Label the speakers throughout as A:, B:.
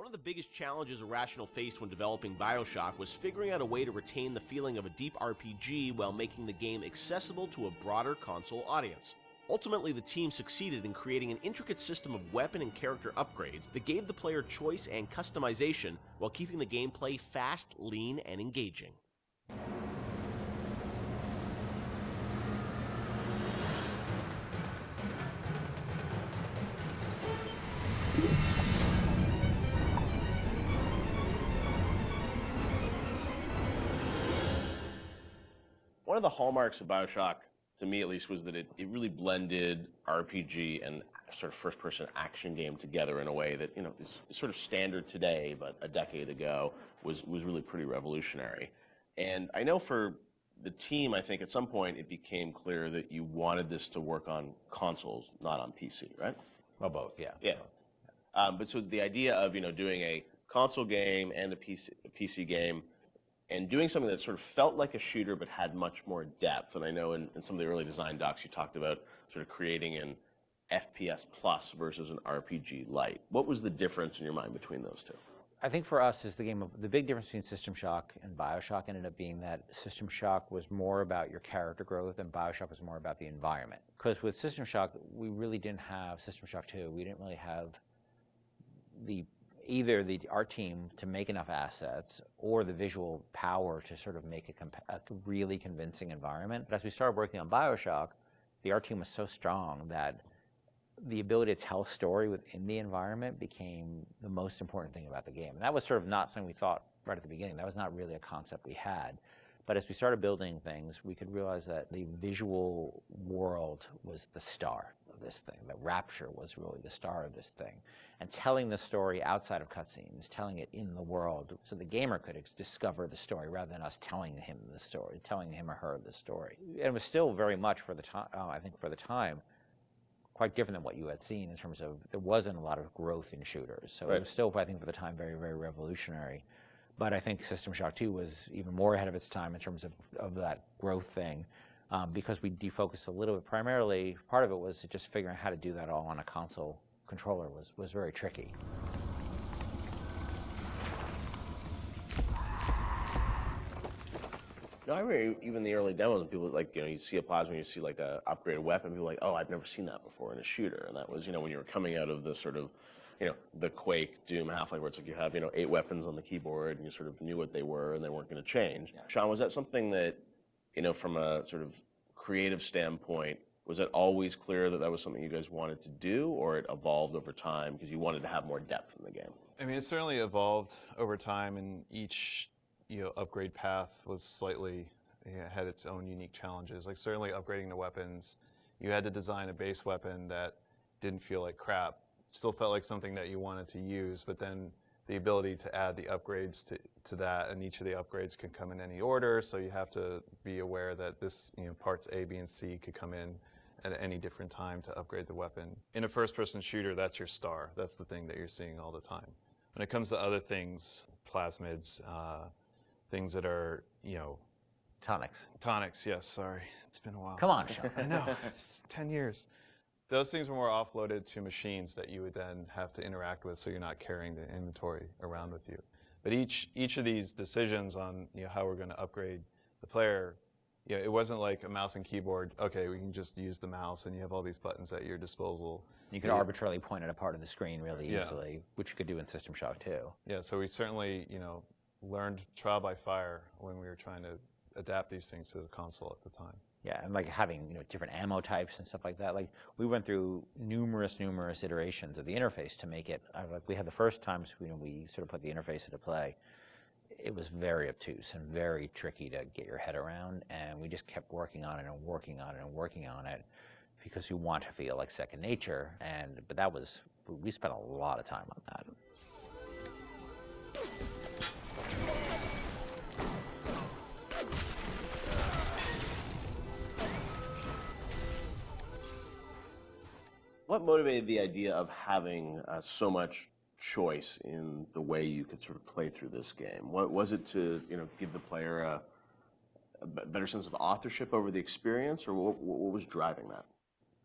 A: One of the biggest challenges Irrational faced when developing Bioshock was figuring out a way to retain the feeling of a deep RPG while making the game accessible to a broader console audience. Ultimately, the team succeeded in creating an intricate system of weapon and character upgrades that gave the player choice and customization while keeping the gameplay fast, lean, and engaging. One of the hallmarks of Bioshock, to me at least, was that it really blended RPG and sort of first-person action game together in a way that, is sort of standard today, but a decade ago was really pretty revolutionary. And I know for the team, I think at some point it became clear that you wanted this to work on consoles, not on PC, right?
B: Well, both, yeah.
A: Yeah. But so the idea of, doing a console game and a PC game, and doing something that sort of felt like a shooter but had much more depth. And I know in some of the early design docs you talked about sort of creating an FPS plus versus an RPG light. What was the difference in your mind between those two?
B: I think for us, the big difference between System Shock and Bioshock ended up being that System Shock was more about your character growth and Bioshock was more about the environment. Because with System Shock, we really didn't have System Shock 2. We didn't really have either our team to make enough assets or the visual power to sort of make a really convincing environment. But as we started working on Bioshock, the art team was so strong that the ability to tell a story within the environment became the most important thing about the game. And that was sort of not something we thought right at the beginning. That was not really a concept we had. But as we started building things, we could realize that the visual world was the star of this thing. The Rapture was really the star of this thing. And telling the story outside of cutscenes, telling it in the world, so the gamer could discover the story rather than us telling him the story, telling him or her the story. And it was still very much, for the time, I think for the time, quite different than what you had seen in terms of there wasn't a lot of growth in shooters. So It was still, I think, for the time, very, very revolutionary. But I think System Shock 2 was even more ahead of its time in terms of that growth thing, because we defocused a little bit. Primarily, part of it was just figuring out how to do that all on a console controller was very tricky.
A: I remember even the early demos, and people you see a plasma, you see like a upgraded weapon, people are like, oh, I've never seen that before in a shooter. And that was, when you were coming out of the sort of, the Quake, Doom, Half-Life, where it's like you have, 8 weapons on the keyboard, and you sort of knew what they were, and they weren't going to change. Yeah. Sean, was that something that, from a sort of creative standpoint, was it always clear that that was something you guys wanted to do, or it evolved over time because you wanted to have more depth in the game?
C: I mean, it certainly evolved over time, and each upgrade path was slightly had its own unique challenges. Like certainly upgrading the weapons, you had to design a base weapon that didn't feel like crap. Still felt like something that you wanted to use, but then the ability to add the upgrades to that, and each of the upgrades can come in any order, so you have to be aware that this, parts A, B, and C could come in at any different time to upgrade the weapon. In a first-person shooter, that's your star. That's the thing that you're seeing all the time. When it comes to other things, plasmids, things that are,
B: Tonics.
C: Tonics, yes, sorry. It's been a while.
B: Come on, Sean.
C: I know, it's 10 years. Those things were more offloaded to machines that you would then have to interact with, so you're not carrying the inventory around with you. But each of these decisions on how we're going to upgrade the player, it wasn't like a mouse and keyboard. Okay, we can just use the mouse, and you have all these buttons at your disposal.
B: You could arbitrarily point at a part of the screen really easily, which you could do in System Shock 2.
C: Yeah, so we certainly learned trial by fire when we were trying to adapt these things to the console at the time.
B: Yeah, and like having different ammo types and stuff like that. Like we went through numerous iterations of the interface to make it. We had the first times we sort of put the interface into play. It was very obtuse and very tricky to get your head around, and we just kept working on it and working on it and working on it because you want to feel like second nature. But we spent a lot of time on that.
A: What motivated the idea of having so much choice in the way you could sort of play through this game? What was it to give the player a better sense of authorship over the experience, or what was driving that?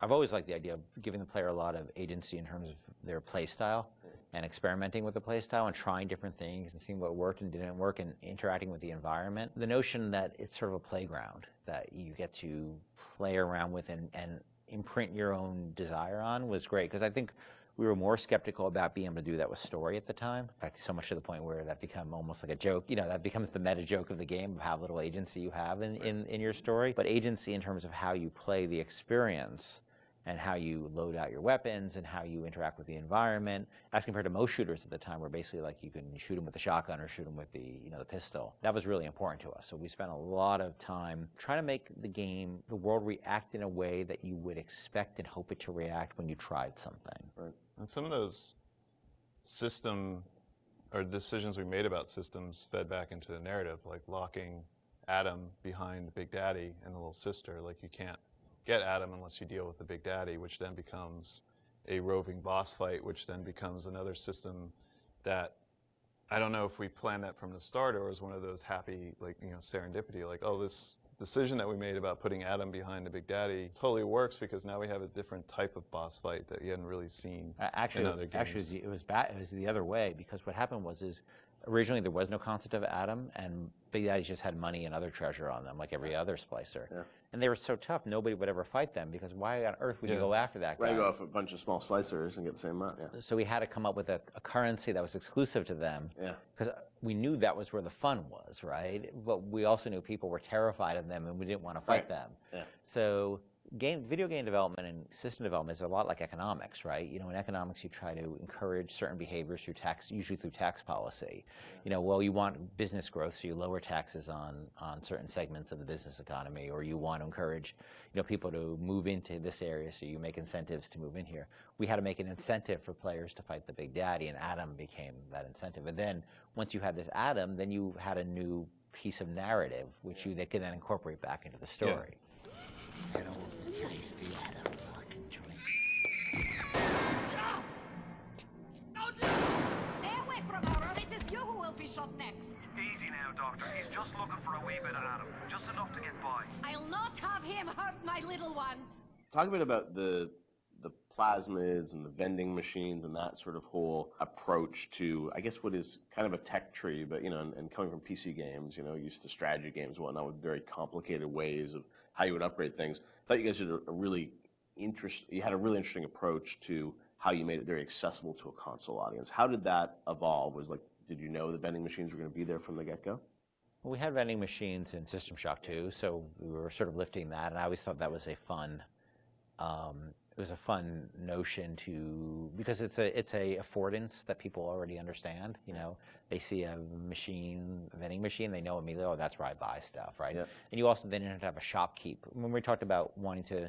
B: I've always liked the idea of giving the player a lot of agency in terms of their play style. and experimenting with the playstyle and trying different things and seeing what worked and didn't work and interacting with the environment. The notion that it's sort of a playground that you get to play around with and imprint your own desire on was great, because I think we were more skeptical about being able to do that with story at the time. In fact, so much to the point where that became almost like a joke. You know, that becomes the meta joke of the game, of how little agency you have in your story. But agency in terms of how you play the experience and how you load out your weapons and how you interact with the environment, as compared to most shooters at the time, where basically like you can shoot them with the shotgun or shoot them with the the pistol. That was really important to us. So we spent a lot of time trying to make the world react in a way that you would expect and hope it to react when you tried something.
A: Right.
C: And some of those system or decisions we made about systems fed back into the narrative, like locking Adam behind Big Daddy and the little sister. Like, you can't get Adam unless you deal with the Big Daddy, which then becomes a roving boss fight, which then becomes another system that I don't know if we planned that from the start or was one of those happy, like, serendipity, like, oh, this decision that we made about putting Adam behind the Big Daddy totally works because now we have a different type of boss fight that you hadn't really seen in other games.
B: Actually, it was bad. It was the other way, because what happened was originally there was no concept of Adam, and Big Daddy just had money and other treasure on them, like every other splicer. Yeah. And they were so tough, nobody would ever fight them, because why on earth would you go after that guy?
A: Right, go off a bunch of small splicers and get the same amount, yeah.
B: So we had to come up with a currency that was exclusive to them, because we knew that was where the fun was, right? But we also knew people were terrified of them and we didn't want to fight them. Yeah. So video game development and system development is a lot like economics, right? In economics, you try to encourage certain behaviors through tax, usually through tax policy. Well, you want business growth, so you lower taxes on certain segments of the business economy, or you want to encourage, people to move into this area, so you make incentives to move in here. We had to make an incentive for players to fight the Big Daddy, and Adam became that incentive. And then once you had this Adam, then you had a new piece of narrative, which they could then incorporate back into the story.
D: An old tasty Adam I can drink.
E: Stay away from her, or it is you who will be shot next.
F: Easy now, Doctor. He's just looking for a wee bit of Adam. Just enough to get by.
E: I'll not have him hurt my little ones.
A: Talk a bit about the plasmids and the vending machines and that sort of whole approach to, I guess, what is kind of a tech tree, but, and coming from PC games, used to strategy games and whatnot, with very complicated ways of how you would upgrade things. I thought you guys did a really interesting approach to how you made it very accessible to a console audience. How did that evolve? Did you know the vending machines were going to be there from the get-go?
B: Well, we had vending machines in System Shock 2, so we were sort of lifting that, and I always thought that was a fun notion because it's a affordance that people already understand. They see a vending machine, they know immediately, oh, that's where I buy stuff, right? Yeah. And you also then have to have a shopkeep. When we talked about wanting to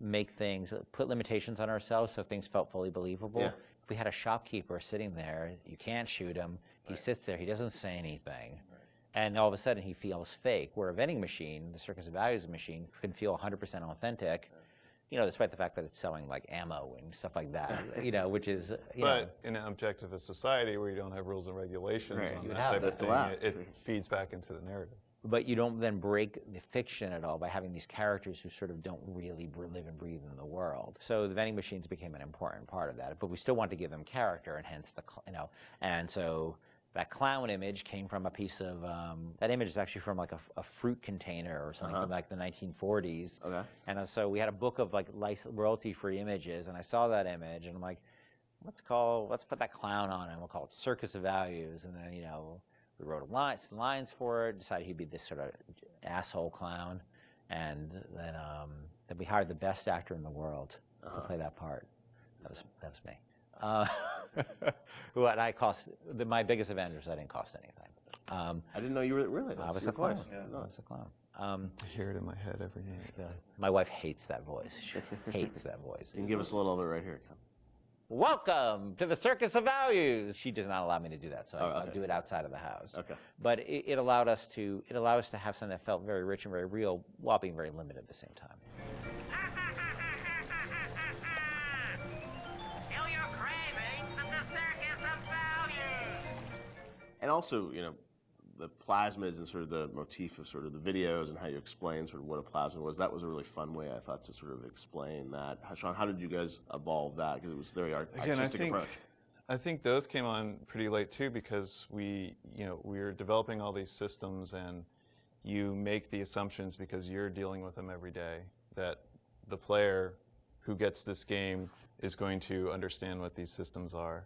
B: make things, put limitations on ourselves so things felt fully believable. Yeah. If we had a shopkeeper sitting there, you can't shoot him. He sits there, he doesn't say anything. And all of a sudden he feels fake. Where a vending machine, the Circus of Values machine, can feel 100% authentic. Despite the fact that it's selling like ammo and stuff like that, which is,
C: But in an objectivist society where you don't have rules and regulations on that type of thing, it feeds back into the narrative.
B: But you don't then break the fiction at all by having these characters who sort of don't really live and breathe in the world. So the vending machines became an important part of that, but we still want to give them character, and hence and so that clown image came from a piece of, that image is actually from like a fruit container or something from like the 1940s. Okay. And so we had a book of like royalty-free images, and I saw that image, and I'm like, let's put that clown on it, and we'll call it Circus of Values. And then, we wrote some lines for it, decided he'd be this sort of asshole clown, and then we hired the best actor in the world to play that part. That was me. My biggest Avengers, I didn't cost anything.
A: I didn't know you were really.
B: I was a clown. I was a clown.
C: I hear it in my head every day.
B: My wife hates that voice. She hates that voice.
A: You can give us a little of it right here.
B: Welcome to the Circus of Values. She does not allow me to do that, so I'll do it outside of the house. Okay. But it allowed us to have something that felt very rich and very real while being very limited at the same time.
A: And also, the plasmids and sort of the motif of sort of the videos and how you explain sort of what a plasmid was, that was a really fun way, I thought, to sort of explain that. Sean, how did you guys evolve that? Because it was a very artistic approach.
C: I think those came on pretty late too, because we were developing all these systems, and you make the assumptions because you're dealing with them every day that the player who gets this game is going to understand what these systems are.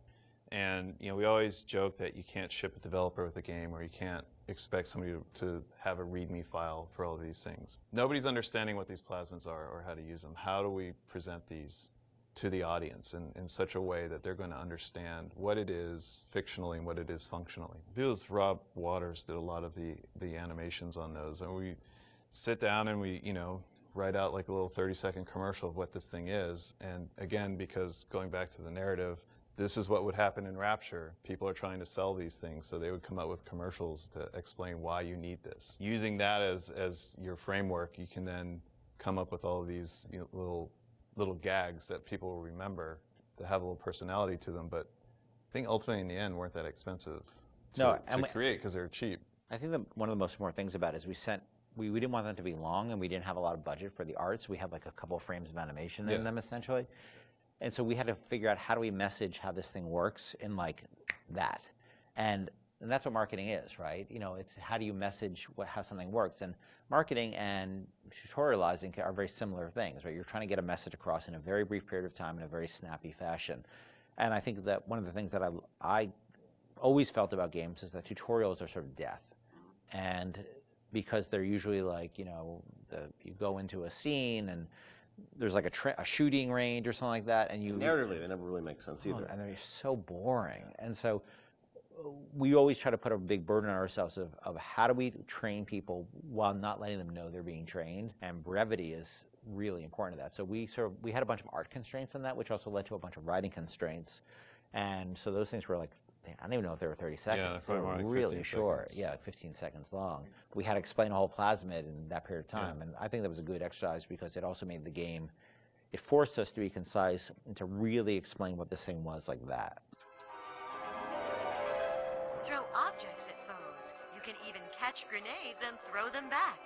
C: And we always joke that you can't ship a developer with a game, or you can't expect somebody to have a README file for all of these things. Nobody's understanding what these plasmids are or how to use them. How do we present these to the audience in such a way that they're going to understand what it is fictionally and what it is functionally? Because Rob Waters did a lot of the animations on those, and we sit down and we write out like a little 30-second commercial of what this thing is. And again, because going back to the narrative, this is what would happen in Rapture. People are trying to sell these things, so they would come up with commercials to explain why you need this. Using that as your framework, you can then come up with all of these little gags that people will remember, that have a little personality to them. But I think ultimately in the end weren't that expensive to create, because they're cheap.
B: I think that one of the most important things about it is we didn't want them to be long, and we didn't have a lot of budget for the art, so we have like a couple of frames of animation in them essentially. And so we had to figure out, how do we message how this thing works in like that. And that's what marketing is, right? It's how do you message how something works. And marketing and tutorializing are very similar things, right? You're trying to get a message across in a very brief period of time in a very snappy fashion. And I think that one of the things that I always felt about games is that tutorials are sort of death. And because they're usually like, you go into a scene and there's like a shooting range or something like that, and
A: narratively they never really make sense either.
B: And they're so boring. And so we always try to put a big burden on ourselves of how do we train people while not letting them know they're being trained, and brevity is really important to that. So we had a bunch of art constraints on that, which also led to a bunch of writing constraints. And so those things were like, I don't even know if they were 30 seconds.
C: Yeah,
B: they were
C: like
B: really short.
C: seconds.
B: Yeah, like 15 seconds long. We had to explain a whole plasmid in that period of time. And I think that was a good exercise, because it also made the game, it forced us to be concise and to really explain what this thing was like that.
G: Throw objects at foes. You can even catch grenades and throw them back.